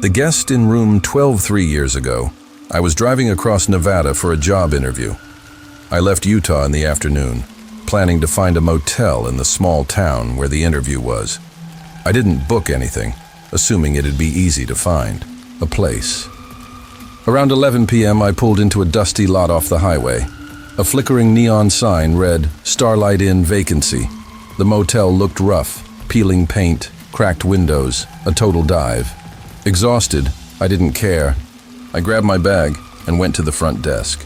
The guest in room 12 3 years ago. I was driving across Nevada for a job interview. I left Utah in the afternoon, planning to find a motel in the small town where the interview was. I didn't book anything, assuming it'd be easy to find a place. Around 11 p.m. I pulled into a dusty lot off the highway. A flickering neon sign read, "Starlight Inn vacancy." The motel looked rough, peeling paint, cracked windows, a total dive. Exhausted, I didn't care. I grabbed my bag and went to the front desk.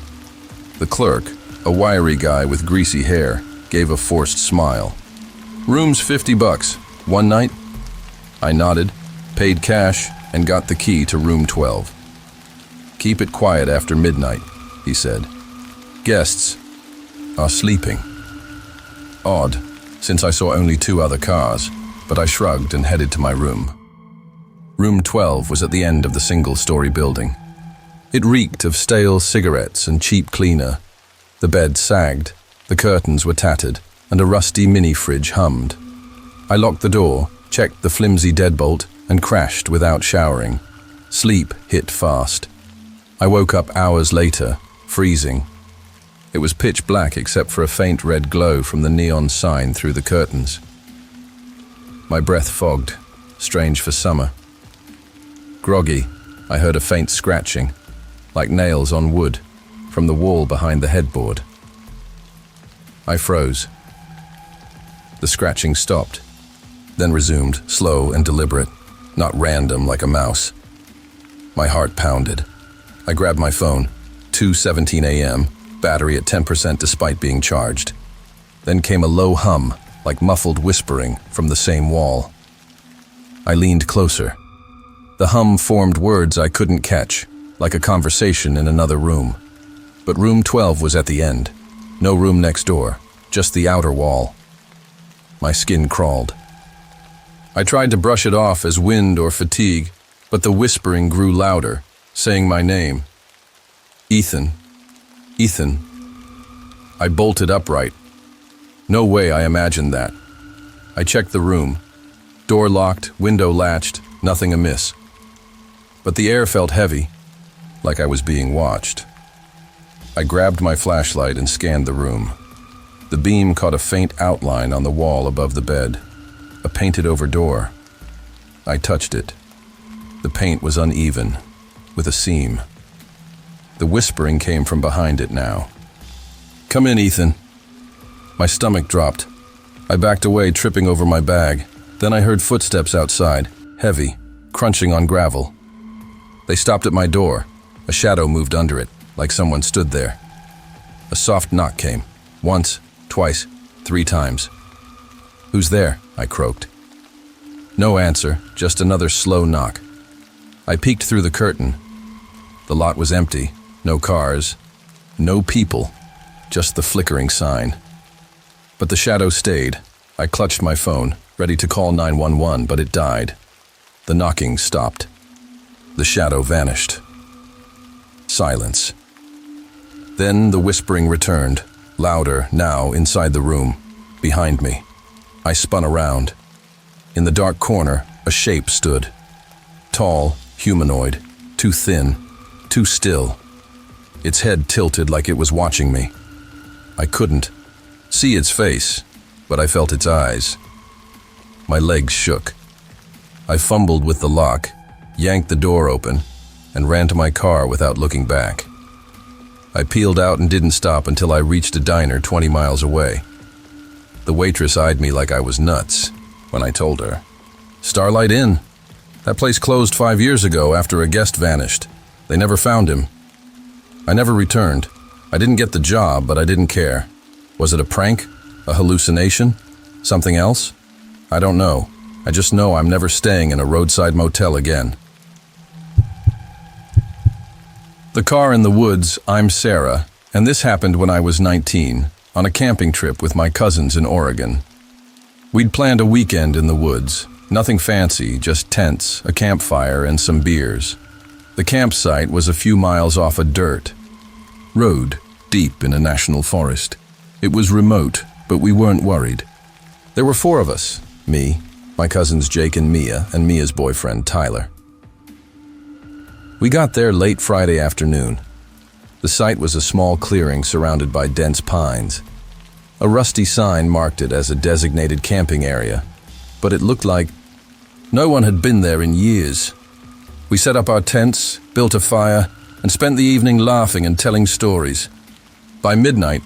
The clerk, a wiry guy with greasy hair, gave a forced smile. "Room's $50. One night?" I nodded, paid cash, and got the key to room 12. "Keep it quiet after midnight," he said. "Guests are sleeping." Odd, since I saw only 2 other cars, but I shrugged and headed to my room. Room 12 was at the end of the single-story building. It reeked of stale cigarettes and cheap cleaner. The bed sagged, the curtains were tattered, and a rusty mini-fridge hummed. I locked the door, checked the flimsy deadbolt, and crashed without showering. Sleep hit fast. I woke up hours later, freezing. It was pitch black except for a faint red glow from the neon sign through the curtains. My breath fogged, strange for summer. Groggy, I heard a faint scratching, like nails on wood, from the wall behind the headboard. I froze. The scratching stopped, then resumed, slow and deliberate, not random like a mouse. My heart pounded. I grabbed my phone, 2:17 a.m., battery at 10% despite being charged. Then came a low hum, like muffled whispering from the same wall. I leaned closer. The hum formed words I couldn't catch, like a conversation in another room. But room 12 was at the end. No room next door, just the outer wall. My skin crawled. I tried to brush it off as wind or fatigue, but the whispering grew louder, saying my name. "Ethan. Ethan." I bolted upright. No way I imagined that. I checked the room. Door locked, window latched, nothing amiss. But the air felt heavy, like I was being watched. I grabbed my flashlight and scanned the room. The beam caught a faint outline on the wall above the bed, a painted-over door. I touched it. The paint was uneven, with a seam. The whispering came from behind it now. "Come in, Ethan." My stomach dropped. I backed away, tripping over my bag. Then I heard footsteps outside, heavy, crunching on gravel. They stopped at my door. A shadow moved under it, like someone stood there. A soft knock came, once, twice, 3 times. "Who's there?" I croaked. No answer, just another slow knock. I peeked through the curtain. The lot was empty, no cars, no people, just the flickering sign. But the shadow stayed. I clutched my phone, ready to call 911, but it died. The knocking stopped. The shadow vanished. Silence. Then the whispering returned, louder now inside the room, behind me. I spun around. In the dark corner, a shape stood. Tall, humanoid, too thin, too still. Its head tilted like it was watching me. I couldn't see its face, but I felt its eyes. My legs shook. I fumbled with the lock, yanked the door open, and ran to my car without looking back. I peeled out and didn't stop until I reached a diner 20 miles away. The waitress eyed me like I was nuts when I told her. "Starlight Inn. That place closed 5 years ago after a guest vanished. They never found him." I never returned. I didn't get the job, but I didn't care. Was it a prank? A hallucination? Something else? I don't know. I just know I'm never staying in a roadside motel again. The car in the woods, I'm Sarah, and this happened when I was 19, on a camping trip with my cousins in Oregon. We'd planned a weekend in the woods, nothing fancy, just tents, a campfire, and some beers. The campsite was a few miles off a dirt road, deep in a national forest. It was remote, but we weren't worried. There were 4 of us, me, my cousins Jake and Mia's boyfriend Tyler. We got there late Friday afternoon. The site was a small clearing surrounded by dense pines. A rusty sign marked it as a designated camping area, but it looked like no one had been there in years. We set up our tents, built a fire, and spent the evening laughing and telling stories. By midnight,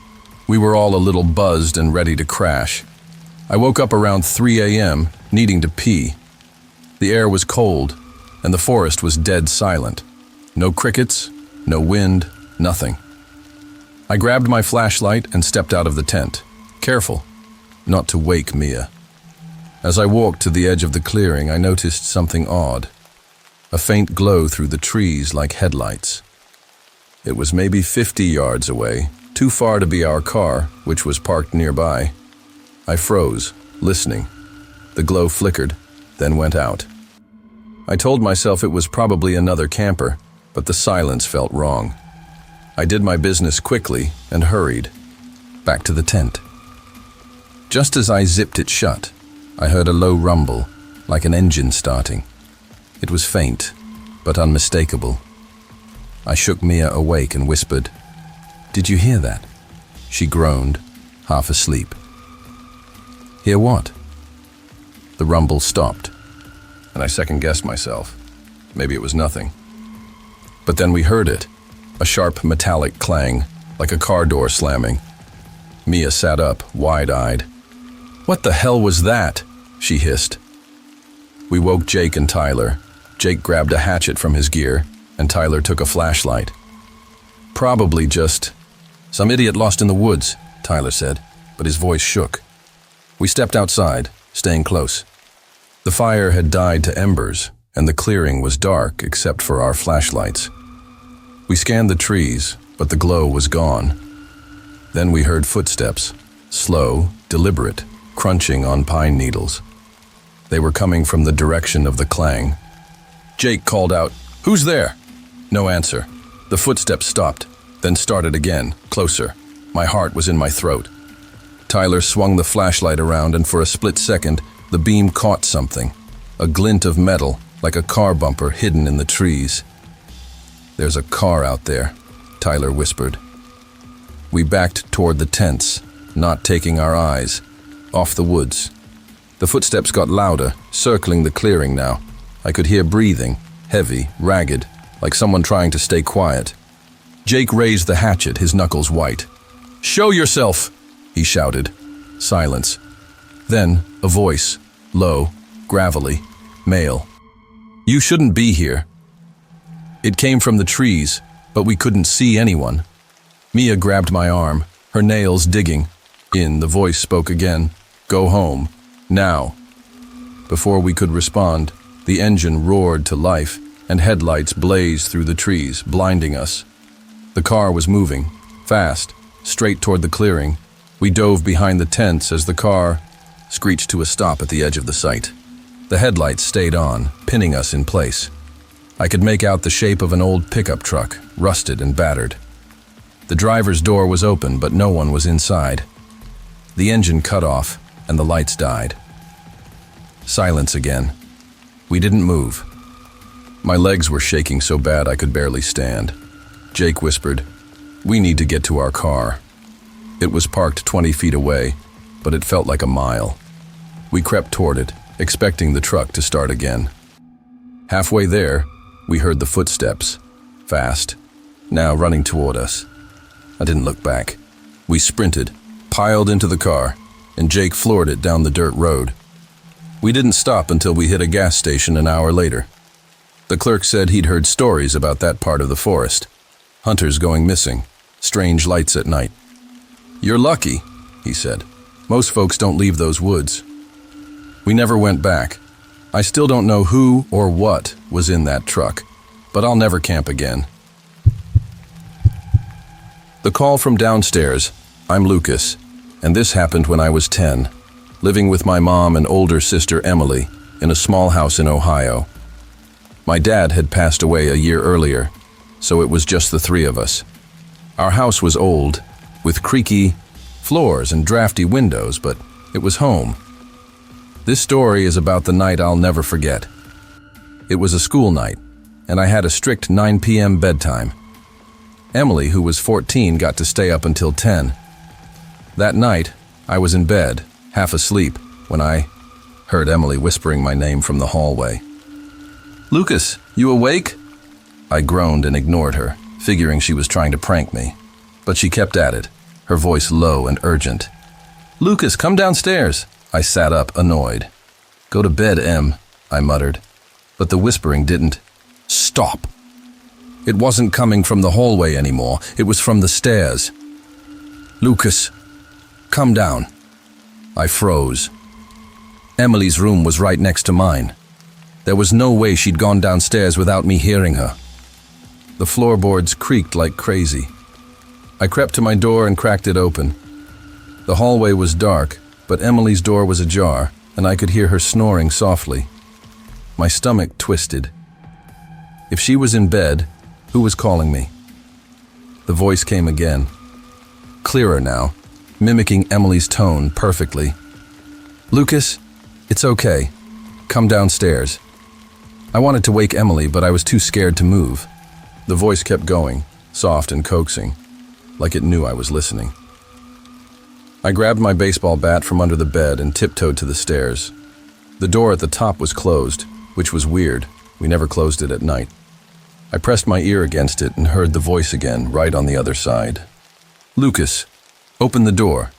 we were all a little buzzed and ready to crash. I woke up around 3 a.m., needing to pee. The air was cold, and the forest was dead silent. No crickets, no wind, nothing. I grabbed my flashlight and stepped out of the tent, careful not to wake Mia. As I walked to the edge of the clearing, I noticed something odd. A faint glow through the trees like headlights. It was maybe 50 yards away, too far to be our car, which was parked nearby. I froze, listening. The glow flickered, then went out. I told myself it was probably another camper, but the silence felt wrong. I did my business quickly and hurried back to the tent. Just as I zipped it shut, I heard a low rumble, like an engine starting. It was faint, but unmistakable. I shook Mia awake and whispered, "Did you hear that?" She groaned, half asleep. "Hear what?" The rumble stopped, and I second-guessed myself. Maybe it was nothing. But then we heard it, a sharp metallic clang, like a car door slamming. Mia sat up, wide-eyed. "What the hell was that?" she hissed. We woke Jake and Tyler. Jake grabbed a hatchet from his gear, and Tyler took a flashlight. "Probably just some idiot lost in the woods," Tyler said, but his voice shook. We stepped outside, staying close. The fire had died to embers, and the clearing was dark except for our flashlights. We scanned the trees, but the glow was gone. Then we heard footsteps, slow, deliberate, crunching on pine needles. They were coming from the direction of the clang. Jake called out, "Who's there?" No answer. The footsteps stopped, then started again, closer. My heart was in my throat. Tyler swung the flashlight around, and for a split second, the beam caught something, a glint of metal, like a car bumper hidden in the trees. "There's a car out there," Tyler whispered. We backed toward the tents, not taking our eyes, off the woods. The footsteps got louder, circling the clearing now. I could hear breathing, heavy, ragged, like someone trying to stay quiet. Jake raised the hatchet, his knuckles white. "Show yourself!" he shouted. Silence. Then, a voice, low, gravelly, male. "You shouldn't be here." It came from the trees, but we couldn't see anyone. Mia grabbed my arm, her nails digging. The voice spoke again. "Go home. Now." Before we could respond, the engine roared to life, and headlights blazed through the trees, blinding us. The car was moving, fast, straight toward the clearing. We dove behind the tents as the car screeched to a stop at the edge of the site. The headlights stayed on, pinning us in place. I could make out the shape of an old pickup truck, rusted and battered. The driver's door was open, but no one was inside. The engine cut off, and the lights died. Silence again. We didn't move. My legs were shaking so bad I could barely stand. Jake whispered, "We need to get to our car." It was parked 20 feet away, but it felt like a mile. We crept toward it, expecting the truck to start again. Halfway there, we heard the footsteps, fast, now running toward us. I didn't look back. We sprinted, piled into the car, and Jake floored it down the dirt road. We didn't stop until we hit a gas station an hour later. The clerk said he'd heard stories about that part of the forest. Hunters going missing, strange lights at night. "You're lucky," he said. "Most folks don't leave those woods." We never went back. I still don't know who or what was in that truck, but I'll never camp again. The call from downstairs. I'm Lucas, and this happened when I was 10, living with my mom and older sister Emily in a small house in Ohio. My dad had passed away a year earlier, so it was just the three of us. Our house was old, with creaky floors and drafty windows, but it was home. This story is about the night I'll never forget. It was a school night, and I had a strict 9 p.m. bedtime. Emily, who was 14, got to stay up until 10. That night, I was in bed, half asleep, when I heard Emily whispering my name from the hallway. "Lucas, you awake?" I groaned and ignored her, figuring she was trying to prank me. But she kept at it, her voice low and urgent. "Lucas, come downstairs." I sat up, annoyed. "Go to bed, Em," I muttered. But the whispering didn't stop. It wasn't coming from the hallway anymore, it was from the stairs. "Lucas, come down." I froze. Emily's room was right next to mine. There was no way she'd gone downstairs without me hearing her. The floorboards creaked like crazy. I crept to my door and cracked it open. The hallway was dark, but Emily's door was ajar, and I could hear her snoring softly. My stomach twisted. If she was in bed, who was calling me? The voice came again. Clearer now, mimicking Emily's tone perfectly. "Lucas, it's okay. Come downstairs." I wanted to wake Emily, but I was too scared to move. The voice kept going, soft and coaxing, like it knew I was listening. I grabbed my baseball bat from under the bed and tiptoed to the stairs. The door at the top was closed, which was weird. We never closed it at night. I pressed my ear against it and heard the voice again, right on the other side. "Lucas, open the door."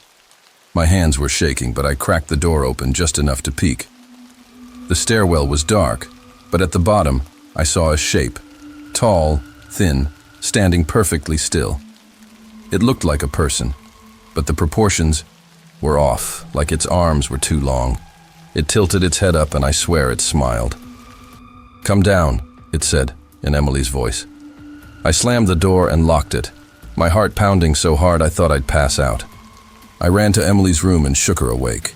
My hands were shaking, but I cracked the door open just enough to peek. The stairwell was dark, but at the bottom, I saw a shape, tall, thin, standing perfectly still. It looked like a person, but the proportions were off, like its arms were too long. It tilted its head up, and I swear it smiled. "Come down," it said, in Emily's voice. I slammed the door and locked it, my heart pounding so hard I thought I'd pass out. I ran to Emily's room and shook her awake.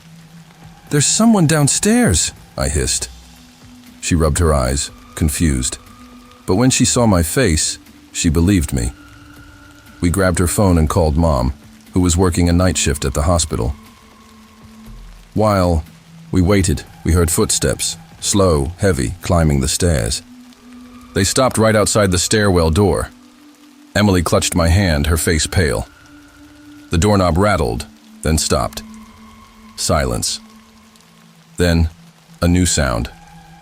"There's someone downstairs," I hissed. She rubbed her eyes, confused. But when she saw my face, she believed me. We grabbed her phone and called Mom, who was working a night shift at the hospital. While we waited, we heard footsteps, slow, heavy, climbing the stairs. They stopped right outside the stairwell door. Emily clutched my hand, her face pale. The doorknob rattled, then stopped. Silence. Then, a new sound.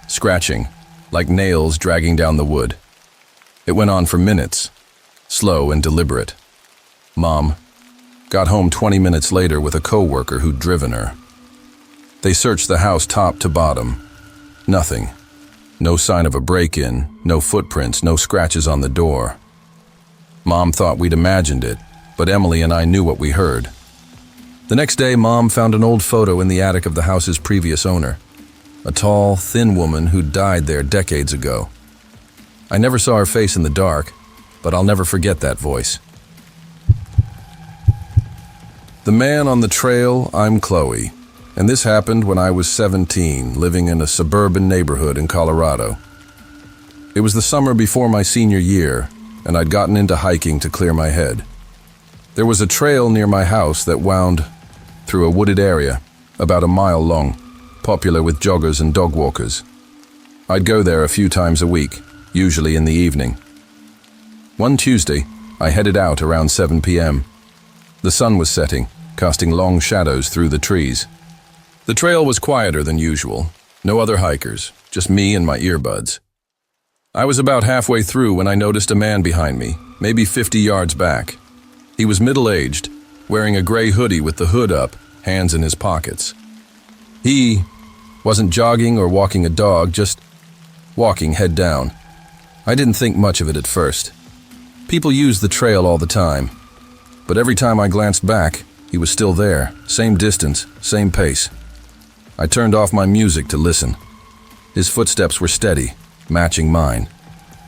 Scratching, like nails dragging down the wood. It went on for minutes, slow and deliberate. Mom got home 20 minutes later with a co-worker who'd driven her. They searched the house top to bottom. Nothing. No sign of a break-in, no footprints, no scratches on the door. Mom thought we'd imagined it, but Emily and I knew what we heard. The next day, Mom found an old photo in the attic of the house's previous owner. A tall, thin woman who'd died there decades ago. I never saw her face in the dark, but I'll never forget that voice. The man on the trail, I'm Chloe, and this happened when I was 17, living in a suburban neighborhood in Colorado. It was the summer before my senior year, and I'd gotten into hiking to clear my head. There was a trail near my house that wound through a wooded area, about a mile long, popular with joggers and dog walkers. I'd go there a few times a week, usually in the evening. One Tuesday, I headed out around 7 p.m. The sun was setting, casting long shadows through the trees. The trail was quieter than usual. No other hikers, just me and my earbuds. I was about halfway through when I noticed a man behind me, maybe 50 yards back. He was middle-aged, wearing a gray hoodie with the hood up, hands in his pockets. He wasn't jogging or walking a dog, just walking head down. I didn't think much of it at first. People use the trail all the time. But every time I glanced back, he was still there, same distance, same pace. I turned off my music to listen. His footsteps were steady, matching mine.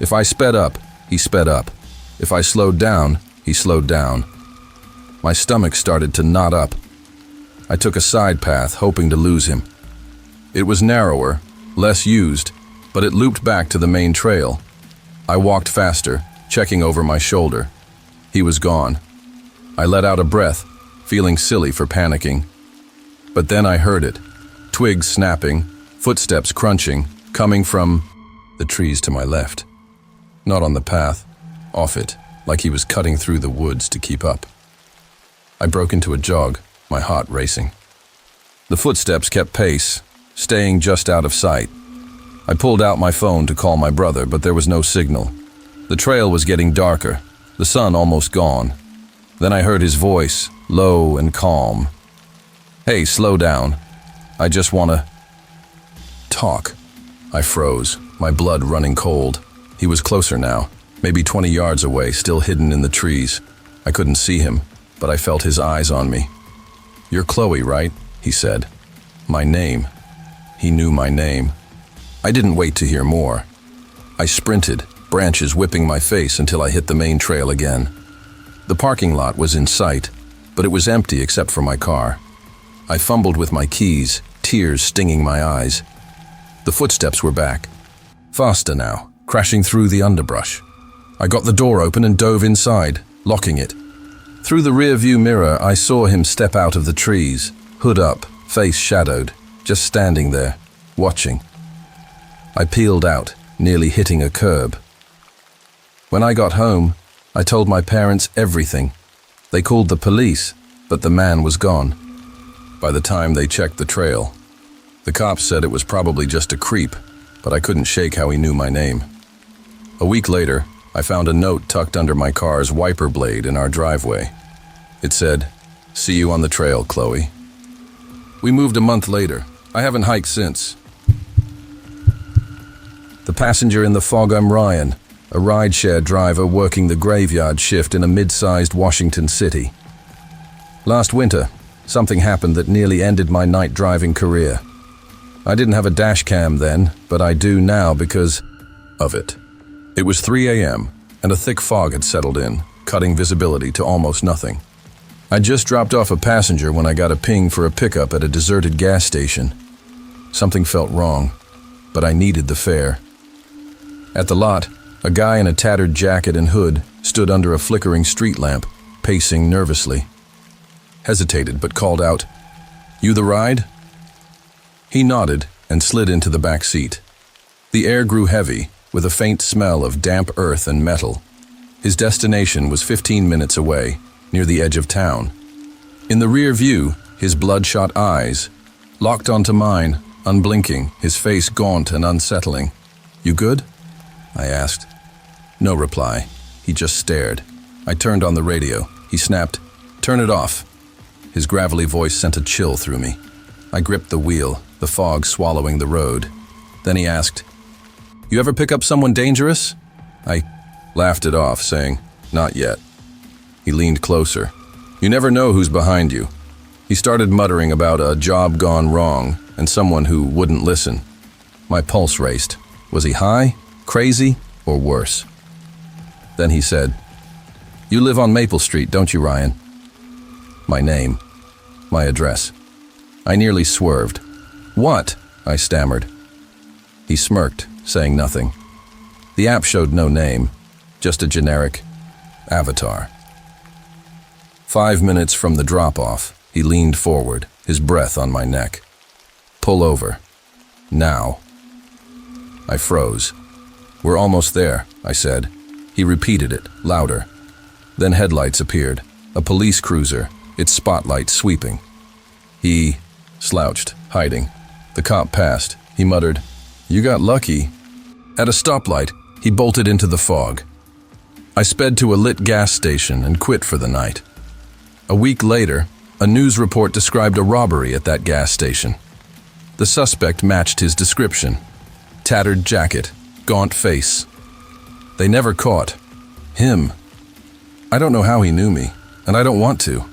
If I sped up, he sped up. If I slowed down, he slowed down. My stomach started to knot up. I took a side path, hoping to lose him. It was narrower, less used, but it looped back to the main trail. I walked faster, checking over my shoulder. He was gone. I let out a breath, feeling silly for panicking. But then I heard it. Twigs snapping, footsteps crunching, coming from the trees to my left. Not on the path, off it, like he was cutting through the woods to keep up. I broke into a jog, my heart racing. The footsteps kept pace, staying just out of sight. I pulled out my phone to call my brother, but there was no signal. The trail was getting darker, the sun almost gone. Then I heard his voice, low and calm. "Hey, slow down. I just wanna talk." I froze, my blood running cold. He was closer now, maybe 20 yards away, still hidden in the trees. I couldn't see him, but I felt his eyes on me. "You're Chloe, right?" he said. My name. He knew my name. I didn't wait to hear more. I sprinted, branches whipping my face until I hit the main trail again. The parking lot was in sight, but it was empty except for my car. I fumbled with my keys, tears stinging my eyes. The footsteps were back. Faster now, crashing through the underbrush. I got the door open and dove inside, locking it. Through the rear-view mirror, I saw him step out of the trees, hood up, face shadowed, just standing there, watching. I peeled out, nearly hitting a curb. When I got home, I told my parents everything. They called the police, but the man was gone. By the time they checked the trail, the cops said it was probably just a creep, but I couldn't shake how he knew my name. A week later, I found a note tucked under my car's wiper blade in our driveway. It said, "See you on the trail, Chloe." We moved a month later. I haven't hiked since. The passenger in the fog, I'm Ryan, a rideshare driver working the graveyard shift in a mid-sized Washington city. Last winter, something happened that nearly ended my night driving career. I didn't have a dash cam then, but I do now because of it. It was 3 a.m., and a thick fog had settled in, cutting visibility to almost nothing. I just dropped off a passenger when I got a ping for a pickup at a deserted gas station. Something felt wrong, but I needed the fare. At the lot, a guy in a tattered jacket and hood stood under a flickering street lamp, pacing nervously. Hesitated but called out, "You the ride?" He nodded and slid into the back seat. The air grew heavy, with a faint smell of damp earth and metal. His destination was 15 minutes away, near the edge of town. In the rear view, his bloodshot eyes locked onto mine, unblinking, his face gaunt and unsettling. "You good?" I asked. No reply. He just stared. I turned on the radio. He snapped, "Turn it off." His gravelly voice sent a chill through me. I gripped the wheel, the fog swallowing the road. Then he asked, "You ever pick up someone dangerous?" I laughed it off, saying, "Not yet." He leaned closer. "You never know who's behind you." He started muttering about a job gone wrong and someone who wouldn't listen. My pulse raced. Was he high, crazy, or worse? Then he said, "You live on Maple Street, don't you, Ryan?" My name. My address. I nearly swerved. "What?" I stammered. He smirked, saying nothing. The app showed no name, just a generic avatar. 5 minutes from the drop-off, he leaned forward, his breath on my neck. "Pull over. Now." I froze. "We're almost there," I said. He repeated it, louder. Then headlights appeared, a police cruiser, its spotlight sweeping. He slouched, hiding. The cop passed. He muttered, "You got lucky." At a stoplight, he bolted into the fog. I sped to a lit gas station and quit for the night. A week later, a news report described a robbery at that gas station. The suspect matched his description. Tattered jacket, gaunt face. They never caught him. I don't know how he knew me, and I don't want to.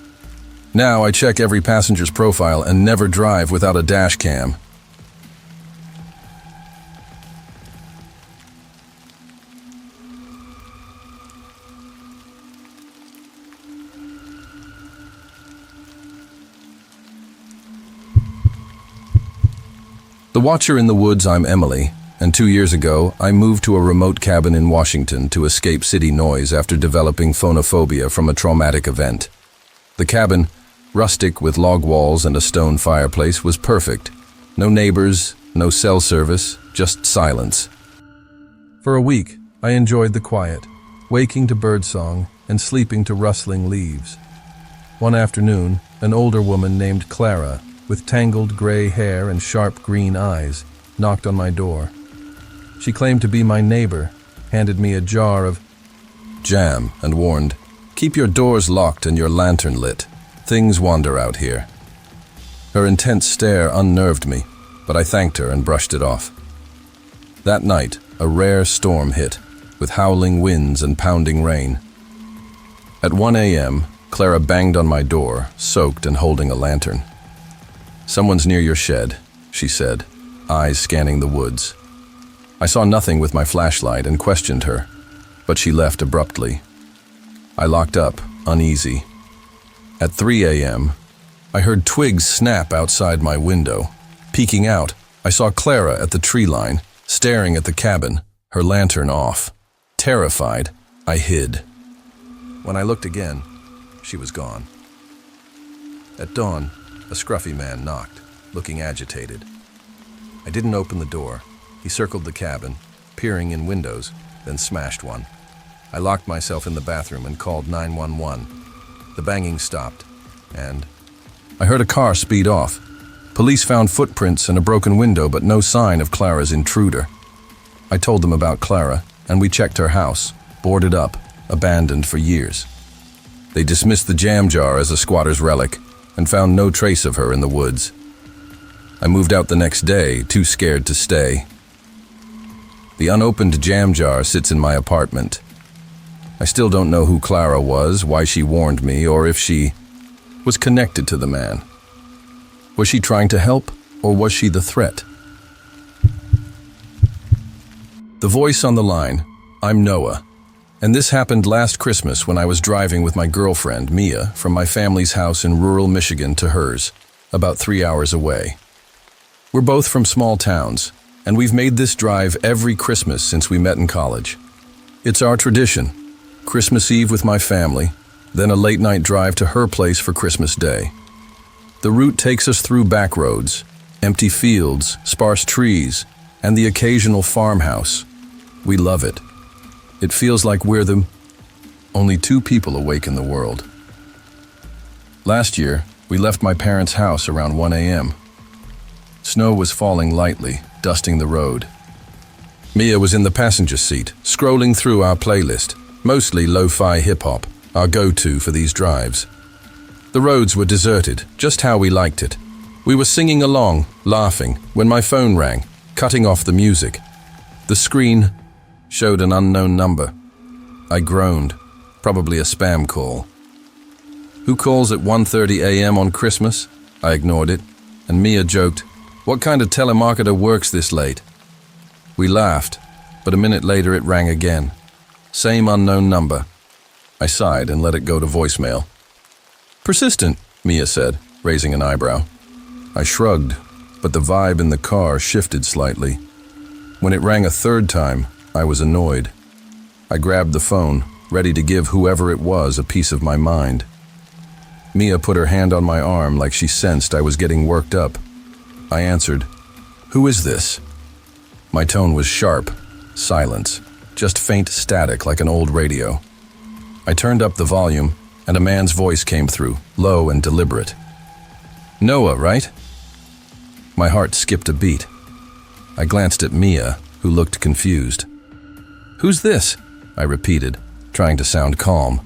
Now I check every passenger's profile and never drive without a dash cam. The watcher in the woods, I'm Emily, and 2 years ago, I moved to a remote cabin in Washington to escape city noise after developing phonophobia from a traumatic event. The cabin, rustic with log walls and a stone fireplace, was perfect. No neighbors, no cell service, just silence. For a week, I enjoyed the quiet, waking to birdsong and sleeping to rustling leaves. One afternoon, an older woman named Clara, with tangled gray hair and sharp green eyes, knocked on my door. She claimed to be my neighbor, handed me a jar of jam, and warned, "Keep your doors locked and your lantern lit. Things wander out here." Her intense stare unnerved me, but I thanked her and brushed it off. That night, a rare storm hit, with howling winds and pounding rain. At 1 a.m., Clara banged on my door, soaked and holding a lantern. "Someone's near your shed," she said, eyes scanning the woods. I saw nothing with my flashlight and questioned her, but she left abruptly. I locked up, uneasy. At 3 a.m., I heard twigs snap outside my window. Peeking out, I saw Clara at the tree line, staring at the cabin, her lantern off. Terrified, I hid. When I looked again, she was gone. At dawn, a scruffy man knocked, looking agitated. I didn't open the door. He circled the cabin, peering in windows, then smashed one. I locked myself in the bathroom and called 911. The banging stopped, and I heard a car speed off. Police found footprints and a broken window, but no sign of Clara's intruder. I told them about Clara, and we checked her house, boarded up, abandoned for years. They dismissed the jam jar as a squatter's relic and found no trace of her in the woods. I moved out the next day, too scared to stay. The unopened jam jar sits in my apartment. I still don't know who Clara was, why she warned me, or if she was connected to the man. Was she trying to help, or was she the threat? The voice on the line, I'm Noah, and this happened last Christmas when I was driving with my girlfriend, Mia, from my family's house in rural Michigan to hers, about 3 hours away. We're both from small towns, and we've made this drive every Christmas since we met in college. It's our tradition, Christmas Eve with my family, then a late-night drive to her place for Christmas Day. The route takes us through back roads, empty fields, sparse trees, and the occasional farmhouse. We love it. It feels like we're the only two people awake in the world. Last year, we left my parents' house around 1 a.m. Snow was falling lightly, dusting the road. Mia was in the passenger seat, scrolling through our playlist, mostly lo-fi hip-hop, our go-to for these drives. The roads were deserted, just how we liked it. We were singing along, laughing, when my phone rang, cutting off the music. The screen showed an unknown number. I groaned, probably a spam call. Who calls at 1:30 a.m. on Christmas? I ignored it, and Mia joked, "What kind of telemarketer works this late?" We laughed, but a minute later it rang again. Same unknown number. I sighed and let it go to voicemail. "Persistent," Mia said, raising an eyebrow. I shrugged, but the vibe in the car shifted slightly. When it rang a third time, I was annoyed. I grabbed the phone, ready to give whoever it was a piece of my mind. Mia put her hand on my arm like she sensed I was getting worked up. I answered, "Who is this?" My tone was sharp, silence, just faint static like an old radio. I turned up the volume, and a man's voice came through, low and deliberate. "Noah, right?" My heart skipped a beat. I glanced at Mia, who looked confused. "Who's this?" I repeated, trying to sound calm.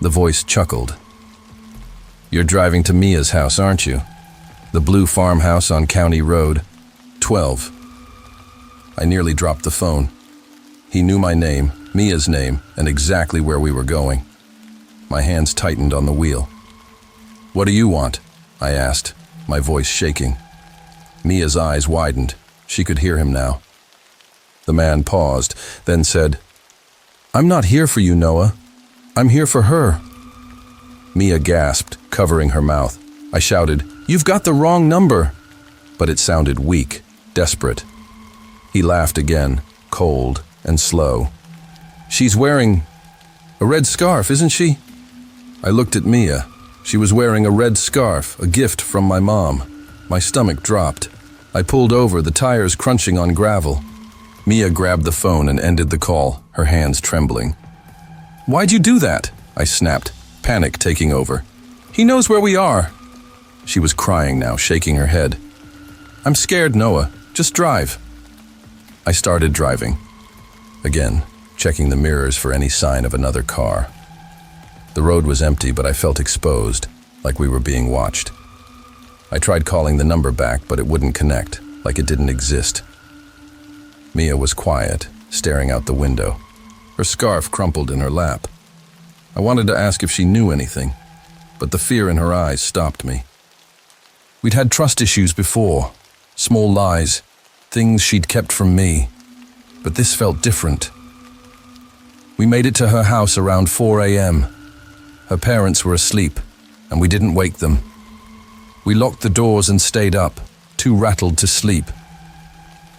The voice chuckled. "You're driving to Mia's house, aren't you? The blue farmhouse on County Road, 12. I nearly dropped the phone. He knew my name, Mia's name, and exactly where we were going. My hands tightened on the wheel. "What do you want?" I asked, my voice shaking. Mia's eyes widened. She could hear him now. The man paused, then said, "I'm not here for you, Noah. I'm here for her." Mia gasped, covering her mouth. I shouted, "You've got the wrong number!" But it sounded weak, desperate. He laughed again, cold and slow. "She's wearing a red scarf, isn't she?" I looked at Mia. She was wearing a red scarf, a gift from my mom. My stomach dropped. I pulled over, the tires crunching on gravel. Mia grabbed the phone and ended the call, her hands trembling. "Why'd you do that?" I snapped, panic taking over. "He knows where we are." She was crying now, shaking her head. "I'm scared, Noah. Just drive." I started driving. Again, checking the mirrors for any sign of another car. The road was empty, but I felt exposed, like we were being watched. I tried calling the number back, but it wouldn't connect, like it didn't exist. Mia was quiet, staring out the window, her scarf crumpled in her lap. I wanted to ask if she knew anything, but the fear in her eyes stopped me. We'd had trust issues before, small lies, things she'd kept from me, but this felt different. We made it to her house around 4 a.m. Her parents were asleep, and we didn't wake them. We locked the doors and stayed up, too rattled to sleep.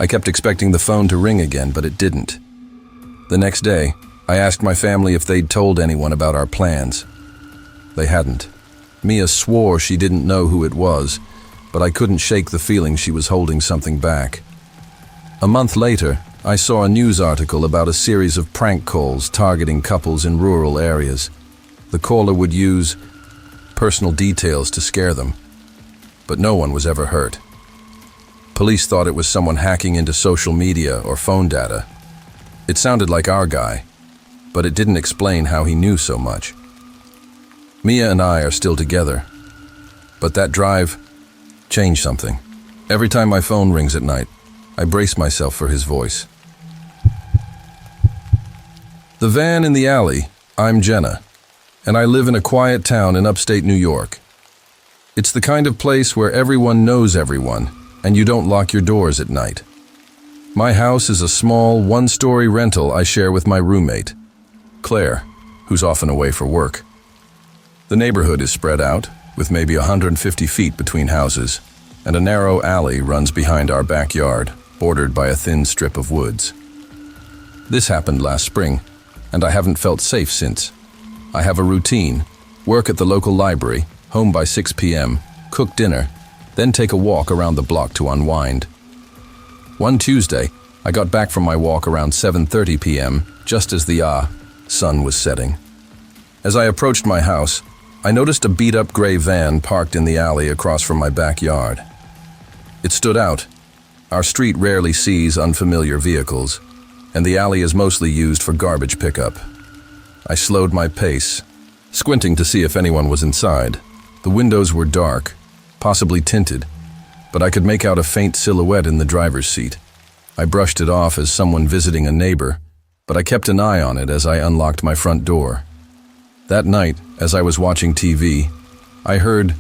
I kept expecting the phone to ring again, but it didn't. The next day, I asked my family if they'd told anyone about our plans. They hadn't. Mia swore she didn't know who it was, but I couldn't shake the feeling she was holding something back. A month later, I saw a news article about a series of prank calls targeting couples in rural areas. The caller would use personal details to scare them, but no one was ever hurt. Police thought it was someone hacking into social media or phone data. It sounded like our guy, but it didn't explain how he knew so much. Mia and I are still together, but that drive changed something. Every time my phone rings at night, I brace myself for his voice. The van in the alley, I'm Jenna, and I live in a quiet town in upstate New York. It's the kind of place where everyone knows everyone, and you don't lock your doors at night. My house is a small, one-story rental I share with my roommate, Claire, who's often away for work. The neighborhood is spread out, with maybe 150 feet between houses, and a narrow alley runs behind our backyard, bordered by a thin strip of woods. This happened last spring, and I haven't felt safe since. I have a routine: work at the local library, home by 6 p.m., cook dinner, then take a walk around the block to unwind. One Tuesday, I got back from my walk around 7:30 p.m., just as the sun was setting. As I approached my house, I noticed a beat-up gray van parked in the alley across from my backyard. It stood out. Our street rarely sees unfamiliar vehicles, and the alley is mostly used for garbage pickup. I slowed my pace, squinting to see if anyone was inside. The windows were dark, possibly tinted, but I could make out a faint silhouette in the driver's seat. I brushed it off as someone visiting a neighbor, but I kept an eye on it as I unlocked my front door. That night, as I was watching TV, I heard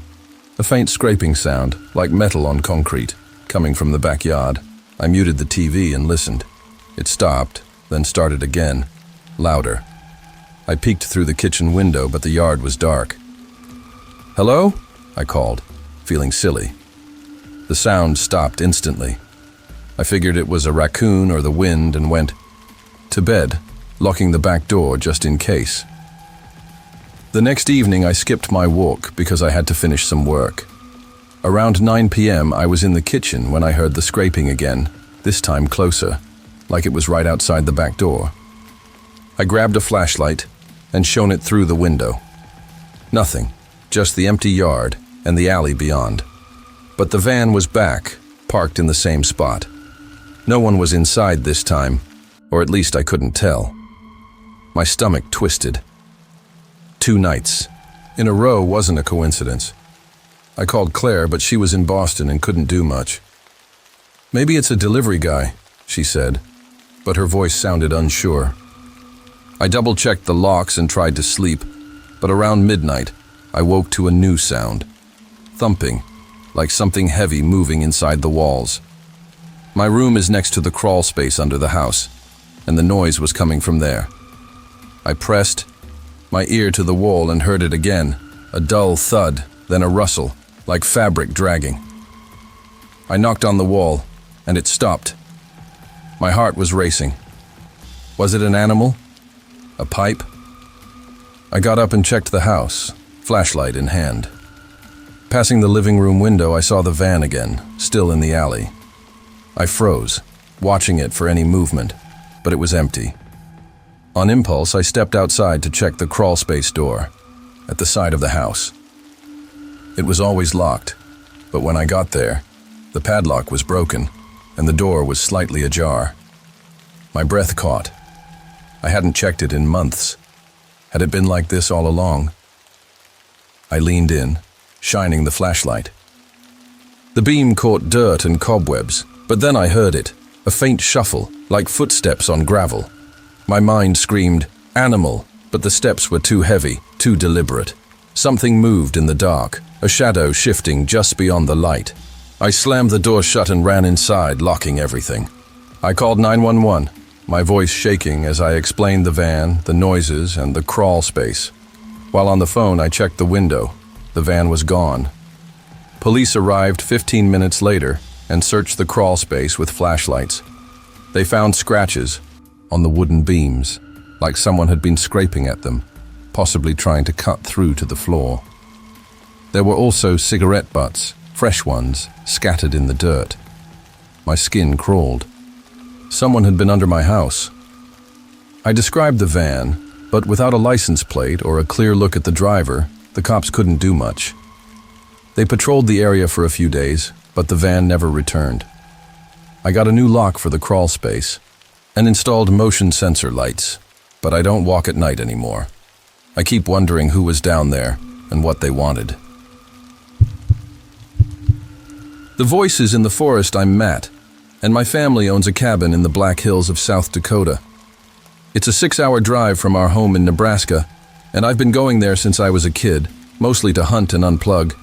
a faint scraping sound, like metal on concrete, coming from the backyard. I muted the TV and listened. It stopped, then started again, louder. I peeked through the kitchen window, but the yard was dark. "Hello?" I called, feeling silly. The sound stopped instantly. I figured it was a raccoon or the wind and went to bed, locking the back door just in case. The next evening I skipped my walk because I had to finish some work. Around 9 p.m. I was in the kitchen when I heard the scraping again, this time closer, like it was right outside the back door. I grabbed a flashlight and shone it through the window. Nothing, just the empty yard and the alley beyond. But the van was back, parked in the same spot. No one was inside this time, or at least I couldn't tell. My stomach twisted. 2 nights in a row wasn't a coincidence. I called Claire, but she was in Boston and couldn't do much. "Maybe it's a delivery guy," she said, but her voice sounded unsure. I double-checked the locks and tried to sleep, but around midnight, I woke to a new sound. Thumping, like something heavy moving inside the walls. My room is next to the crawl space under the house, and the noise was coming from there. I pressed my ear to the wall and heard it again, a dull thud, then a rustle, like fabric dragging. I knocked on the wall, and it stopped. My heart was racing. Was it an animal? A pipe? I got up and checked the house, flashlight in hand. Passing the living room window, I saw the van again, still in the alley. I froze. watching it for any movement, but it was empty. On impulse, I stepped outside to check the crawlspace door at the side of the house. It was always locked, but when I got there, the padlock was broken and the door was slightly ajar. My breath caught. I hadn't checked it in months. Had it been like this all along? I leaned in, shining the flashlight. The beam caught dirt and cobwebs, but then I heard it, a faint shuffle, like footsteps on gravel. My mind screamed, "Animal," but the steps were too heavy, too deliberate. Something moved in the dark, a shadow shifting just beyond the light. I slammed the door shut and ran inside, locking everything. I called 911, my voice shaking as I explained the van, the noises, and the crawl space. While on the phone, I checked the window. The van was gone. Police arrived 15 minutes later and searched the crawl space with flashlights. They found scratches on the wooden beams, like someone had been scraping at them, possibly trying to cut through to the floor. There were also cigarette butts, fresh ones, scattered in the dirt. My skin crawled. Someone had been under my house. I described the van, but without a license plate or a clear look at the driver, the cops couldn't do much. They patrolled the area for a few days, but the van never returned. I got a new lock for the crawl space and installed motion sensor lights, but I don't walk at night anymore. I keep wondering who was down there and what they wanted. The voices in the forest. I'm Matt, and my family owns a cabin in the Black Hills of South Dakota. It's a 6-hour drive from our home in Nebraska, and I've been going there since I was a kid, mostly to hunt and unplug.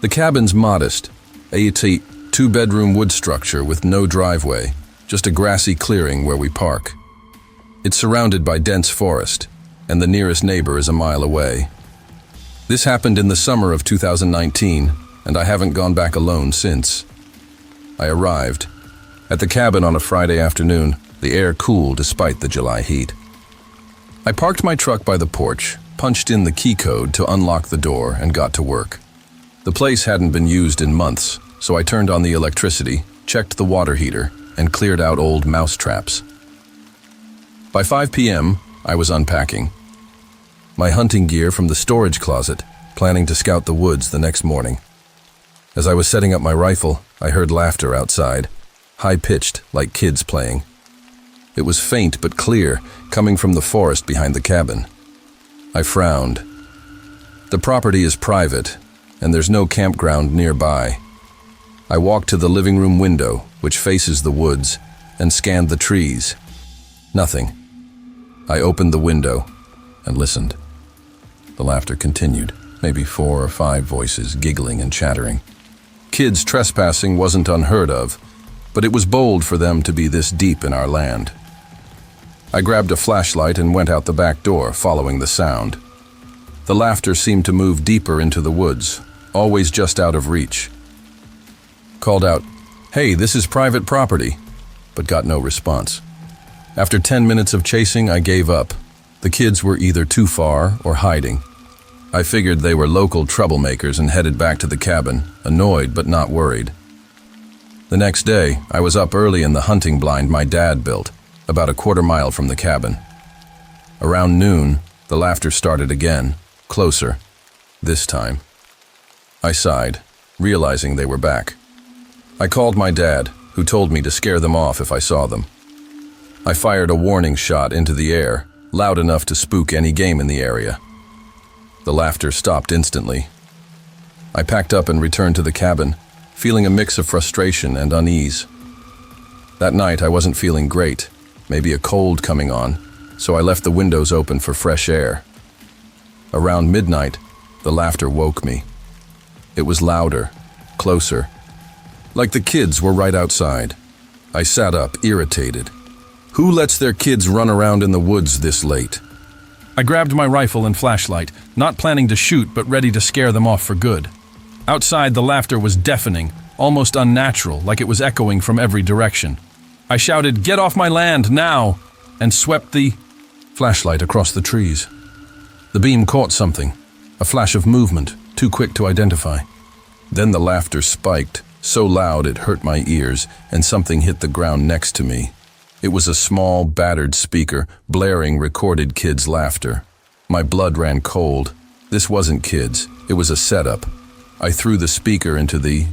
The cabin's modest, a 2-bedroom wood structure with no driveway, just a grassy clearing where we park. It's surrounded by dense forest, and the nearest neighbor is a mile away. This happened in the summer of 2019, and I haven't gone back alone since. I arrived at the cabin on a Friday afternoon, the air cool despite the July heat. I parked my truck by the porch, punched in the key code to unlock the door, and got to work. The place hadn't been used in months, so I turned on the electricity, checked the water heater, and cleared out old mouse traps. By 5 p.m., I was unpacking my hunting gear from the storage closet, planning to scout the woods the next morning. As I was setting up my rifle, I heard laughter outside, high-pitched like kids playing. It was faint but clear, coming from the forest behind the cabin. I frowned. The property is private, and there's no campground nearby. I walked to the living room window, which faces the woods, and scanned the trees. Nothing. I opened the window and listened. The laughter continued, maybe 4 or 5 voices giggling and chattering. Kids trespassing wasn't unheard of, but it was bold for them to be this deep in our land. I grabbed a flashlight and went out the back door, following the sound. The laughter seemed to move deeper into the woods, always just out of reach. Called out, "Hey, this is private property," but got no response. After 10 minutes of chasing, I gave up. The kids were either too far or hiding. I figured they were local troublemakers and headed back to the cabin, annoyed but not worried. The next day, I was up early in the hunting blind my dad built, about a quarter mile from the cabin. Around noon, the laughter started again, closer, this time. I sighed, realizing they were back. I called my dad, who told me to scare them off if I saw them. I fired a warning shot into the air, loud enough to spook any game in the area. The laughter stopped instantly. I packed up and returned to the cabin, feeling a mix of frustration and unease. That night, I wasn't feeling great, maybe a cold coming on, so I left the windows open for fresh air. Around midnight, the laughter woke me. It was louder, closer, like the kids were right outside. I sat up, irritated. Who lets their kids run around in the woods this late? I grabbed my rifle and flashlight, not planning to shoot but ready to scare them off for good. Outside, the laughter was deafening, almost unnatural, like it was echoing from every direction. I shouted, "Get off my land, now!" and swept the flashlight across the trees. The beam caught something, a flash of movement, too quick to identify. Then the laughter spiked, so loud it hurt my ears, and something hit the ground next to me. It was a small, battered speaker, blaring recorded kids' laughter. My blood ran cold. This wasn't kids, it was a setup. I threw the speaker into the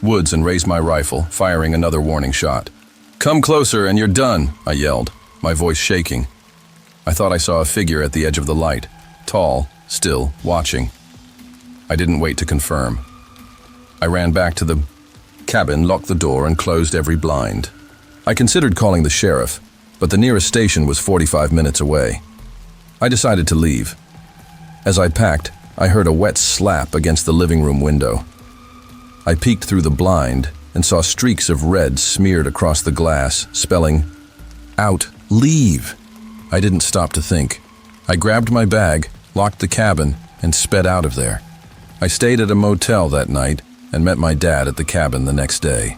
woods and raised my rifle, firing another warning shot. "Come closer and you're done," I yelled, my voice shaking. I thought I saw a figure at the edge of the light, tall, still, watching. I didn't wait to confirm. I ran back to the cabin, locked the door, and closed every blind. I considered calling the sheriff, but the nearest station was 45 minutes away. I decided to leave. As I packed, I heard a wet slap against the living room window. I peeked through the blind and saw streaks of red smeared across the glass, spelling, "Out, leave." I didn't stop to think. I grabbed my bag, locked the cabin, and sped out of there. I stayed at a motel that night and met my dad at the cabin the next day.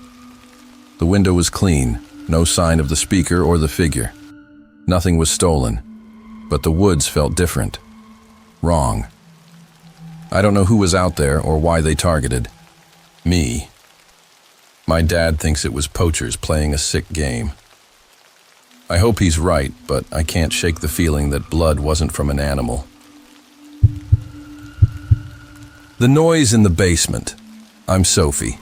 The window was clean, no sign of the speaker or the figure. Nothing was stolen, but the woods felt different. Wrong. I don't know who was out there or why they targeted me. My dad thinks it was poachers playing a sick game. I hope he's right, but I can't shake the feeling that blood wasn't from an animal. The noise in the basement. I'm Sophie.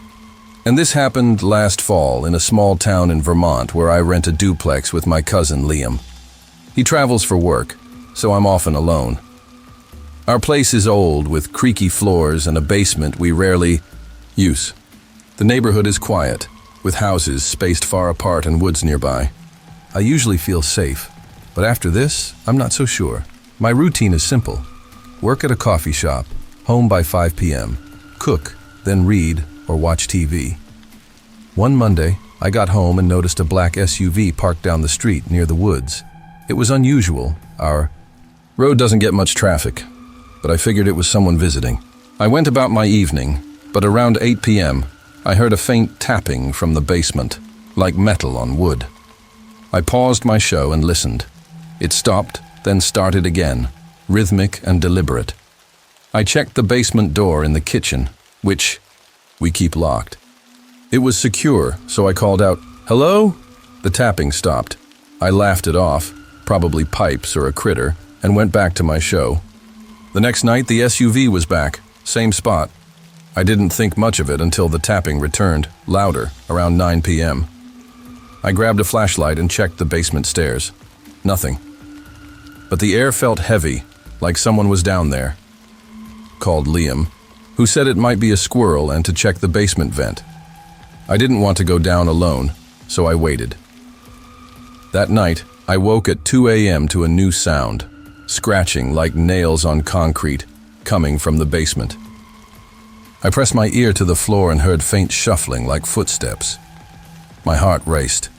And this happened last fall in a small town in Vermont where I rent a duplex with my cousin Liam. He travels for work, so I'm often alone. Our place is old with creaky floors and a basement we rarely use. The neighborhood is quiet, with houses spaced far apart and woods nearby. I usually feel safe, but after this, I'm not so sure. My routine is simple. Work at a coffee shop, home by 5 p.m., cook, then read or watch TV. One Monday, I got home and noticed a black SUV parked down the street near the woods. It was unusual. Our road doesn't get much traffic, but I figured it was someone visiting. I went about my evening, but around 8 p.m., I heard a faint tapping from the basement, like metal on wood. I paused my show and listened. It stopped, then started again, rhythmic and deliberate. I checked the basement door in the kitchen, which we keep locked. It was secure, so I called out, "Hello?" The tapping stopped. I laughed it off, probably pipes or a critter, and went back to my show. The next night, the SUV was back, same spot. I didn't think much of it until the tapping returned, louder, around 9 p.m. I grabbed a flashlight and checked the basement stairs. Nothing. But the air felt heavy, like someone was down there. Called Liam, who said it might be a squirrel and to check the basement vent. I didn't want to go down alone, so I waited. That night, I woke at 2 a.m. to a new sound, scratching like nails on concrete, coming from the basement. I pressed my ear to the floor and heard faint shuffling like footsteps. My heart raced.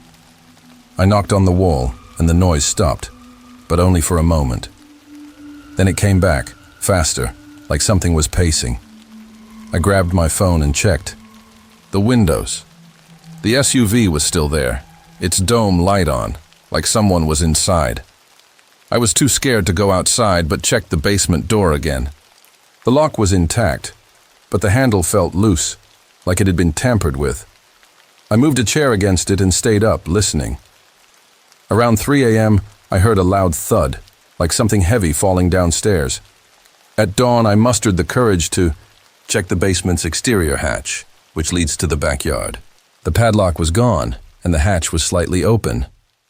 I knocked on the wall, and the noise stopped, but only for a moment. Then it came back, faster, like something was pacing. I grabbed my phone and checked. The windows. The SUV was still there, its dome light on, like someone was inside. I was too scared to go outside, but checked the basement door again. The lock was intact, but the handle felt loose, like it had been tampered with. I moved a chair against it and stayed up, listening. Around 3 a.m., I heard a loud thud, like something heavy falling downstairs. At dawn, I mustered the courage to check the basement's exterior hatch, which leads to the backyard. The padlock was gone, and the hatch was slightly open.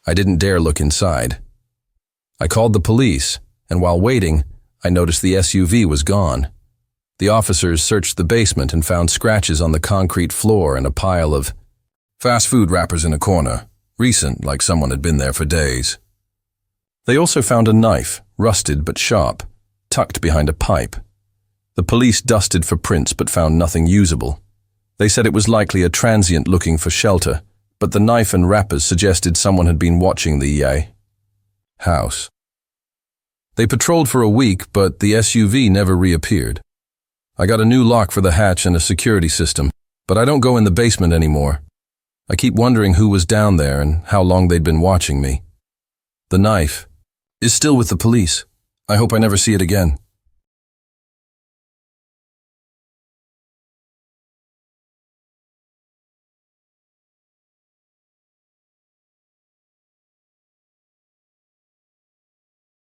I didn't dare look inside. I called the police, and while waiting, I noticed the SUV was gone. The officers searched the basement and found scratches on the concrete floor and a pile of fast food wrappers in a corner, recent, like someone had been there for days. They also found a knife, rusted but sharp, tucked behind a pipe. The police dusted for prints but found nothing usable. They said it was likely a transient looking for shelter, but the knife and wrappers suggested someone had been watching the house. They patrolled for a week, but the SUV never reappeared. I got a new lock for the hatch and a security system, but I don't go in the basement anymore. I keep wondering who was down there and how long they'd been watching me. The knife is still with the police. I hope I never see it again.